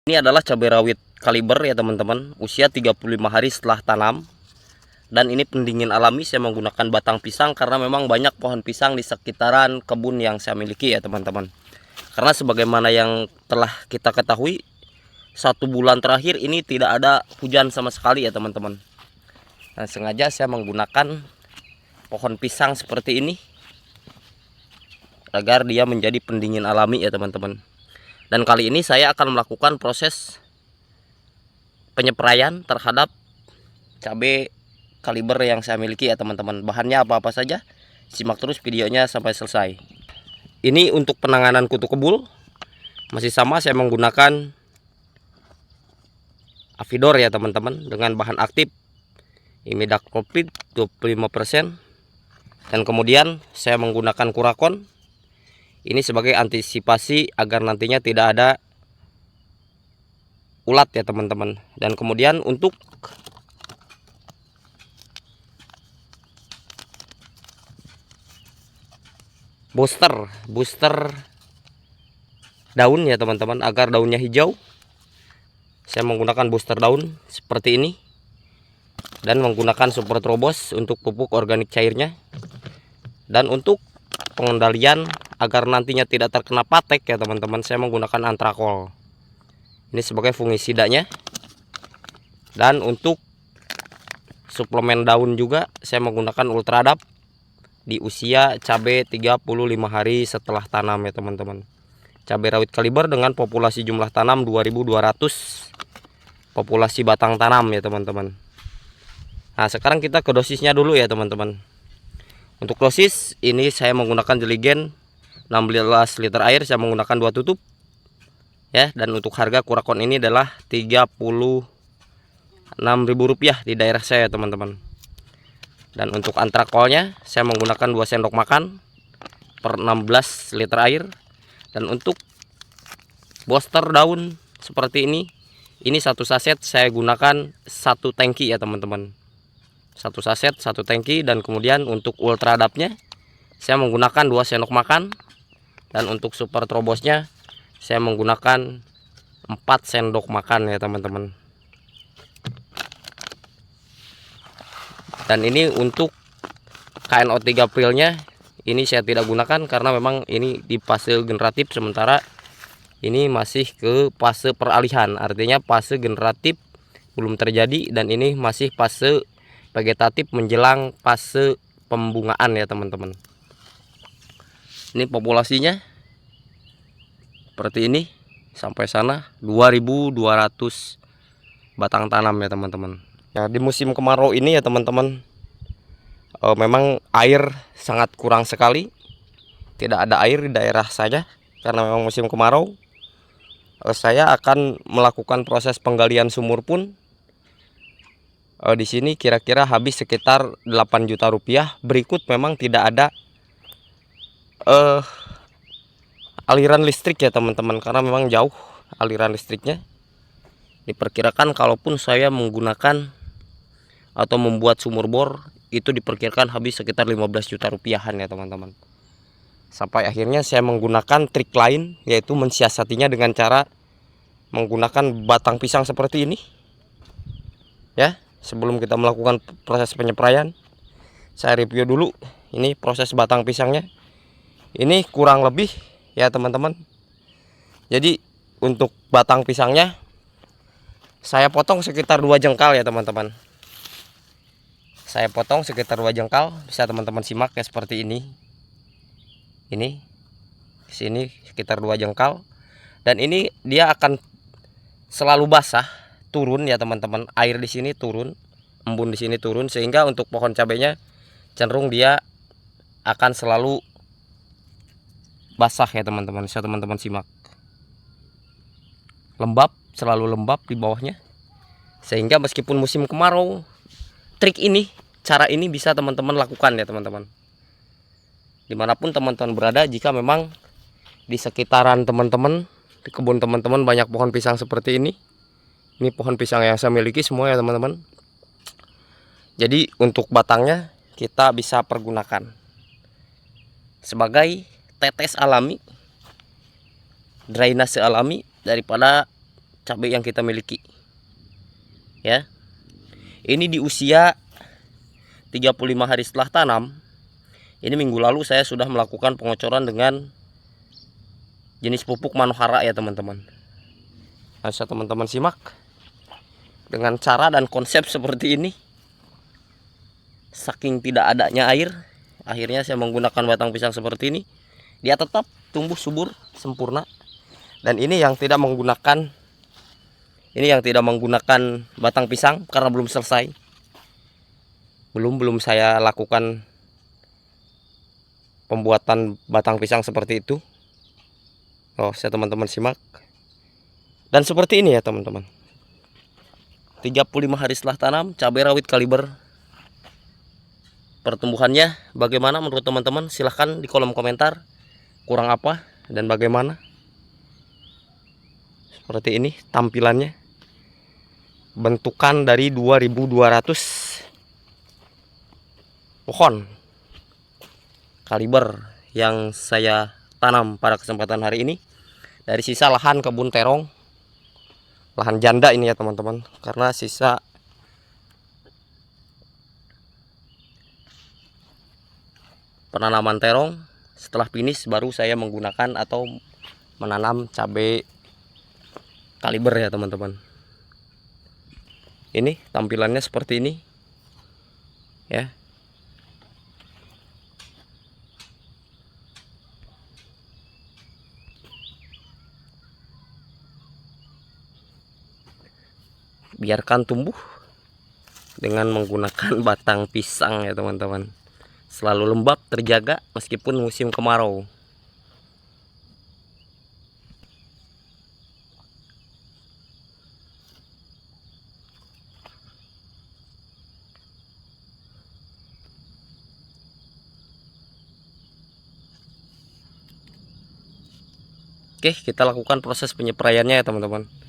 Ini adalah cabai rawit kaliber ya teman-teman, usia 35 hari setelah tanam. Dan ini pendingin alami, saya menggunakan batang pisang karena memang banyak pohon pisang di sekitaran kebun yang saya miliki ya teman-teman. Karena sebagaimana yang telah kita ketahui, 1 bulan terakhir ini tidak ada hujan sama sekali ya teman-teman. Nah, sengaja saya menggunakan pohon pisang seperti ini agar dia menjadi pendingin alami ya teman-teman. Dan kali ini saya akan melakukan proses penyepraian terhadap cabai kaliber yang saya miliki ya teman-teman. Bahannya apa-apa saja, simak terus videonya sampai selesai. Ini untuk penanganan kutu kebul, masih sama saya menggunakan Avidor ya teman-teman, dengan bahan aktif imidacloprid 25%. Dan kemudian saya menggunakan Kurakon. Ini sebagai antisipasi agar nantinya tidak ada ulat ya teman-teman. Dan kemudian untuk booster daun ya teman-teman, agar daunnya hijau, saya menggunakan booster daun seperti ini. Dan menggunakan Super Trobos untuk pupuk organik cairnya. Dan untuk pengendalian agar nantinya tidak terkena patek ya teman-teman, saya menggunakan Antrakol. Ini sebagai fungisidanya. Dan untuk suplemen daun juga saya menggunakan Ultradap di usia cabai 35 hari setelah tanam ya teman-teman. Cabai rawit kaliber dengan populasi jumlah tanam 2200 populasi batang tanam ya teman-teman. Nah, sekarang kita ke dosisnya dulu ya teman-teman. Untuk dosis ini saya menggunakan jeligen 16 liter air, saya menggunakan 2 tutup ya. Dan untuk harga Kurakon ini adalah Rp36.000 di daerah saya teman-teman. Dan untuk Antrakolnya saya menggunakan 2 sendok makan per 16 liter air. Dan untuk booster daun seperti ini 1 saset saya gunakan 1 tangki ya teman-teman. 1 saset 1 tangki. Dan kemudian untuk Ultradapnya saya menggunakan 2 sendok makan. Dan untuk Super Trobosnya saya menggunakan 4 sendok makan ya teman-teman. Dan ini untuk KNO3 Prilnya ini saya tidak gunakan karena memang ini di fase generatif, sementara ini masih ke fase peralihan. Artinya fase generatif belum terjadi dan ini masih fase vegetatif menjelang fase pembungaan ya teman-teman. Ini populasinya seperti ini, sampai sana 2200 batang tanam ya teman-teman. Ya, di musim kemarau ini ya teman-teman, memang air sangat kurang sekali. Tidak ada air di daerah saya karena memang musim kemarau. Saya akan melakukan proses penggalian sumur pun di sini kira-kira habis sekitar 8 juta rupiah. Berikut memang tidak ada aliran listrik ya teman-teman, karena memang jauh aliran listriknya. Diperkirakan kalaupun saya menggunakan atau membuat sumur bor, itu diperkirakan habis sekitar 15 juta rupiahan ya teman-teman. Sampai akhirnya saya menggunakan trik lain, yaitu mensiasatinya dengan cara menggunakan batang pisang seperti ini ya. Sebelum kita melakukan proses penyepraian, saya review dulu ini proses batang pisangnya. Ini kurang lebih ya teman-teman. Jadi untuk batang pisangnya saya potong sekitar 2 jengkal ya teman-teman. Saya potong sekitar 2 jengkal, bisa teman-teman simak ya seperti ini. Ini sini sekitar 2 jengkal. Dan ini dia akan selalu basah, turun ya teman-teman. Air di sini turun, embun di sini turun, sehingga untuk pohon cabainya cenderung dia akan selalu basah ya teman-teman. Bisa teman-teman simak. Lembab, selalu lembab di bawahnya. Sehingga meskipun musim kemarau, trik ini, cara ini bisa teman-teman lakukan ya teman-teman. Dimanapun teman-teman berada, jika memang di sekitaran teman-teman, di kebun teman-teman banyak pohon pisang seperti ini. Ini pohon pisang yang saya miliki semua ya teman-teman. Jadi untuk batangnya kita bisa pergunakan sebagai tetes alami, drainase alami daripada cabai yang kita miliki. Ya. Ini di usia 35 hari setelah tanam. Ini minggu lalu saya sudah melakukan pengocoran dengan jenis pupuk Manohara ya teman-teman. Bisa teman-teman simak. Dengan cara dan konsep seperti ini. Saking tidak adanya air, akhirnya saya menggunakan batang pisang seperti ini. Dia tetap tumbuh subur, sempurna. Dan ini yang tidak menggunakan batang pisang karena belum selesai. Belum saya lakukan pembuatan batang pisang seperti itu. Oh, saya teman-teman simak. Dan seperti ini ya teman-teman. 35 hari setelah tanam, cabai rawit kaliber. Pertumbuhannya bagaimana menurut teman-teman? Silahkan di kolom komentar. Kurang apa dan bagaimana? Seperti ini tampilannya. Bentukan dari 2200 pohon kaliber yang saya tanam pada kesempatan hari ini dari sisa lahan kebun terong, lahan janda ini ya teman-teman, karena sisa penanaman terong setelah finish baru saya menggunakan atau menanam cabai kaliber ya teman-teman. Ini tampilannya seperti ini ya. Biarkan tumbuh dengan menggunakan batang pisang ya teman-teman. Selalu lembab, terjaga meskipun musim kemarau. Oke, kita lakukan proses penyepraiannya ya teman-teman.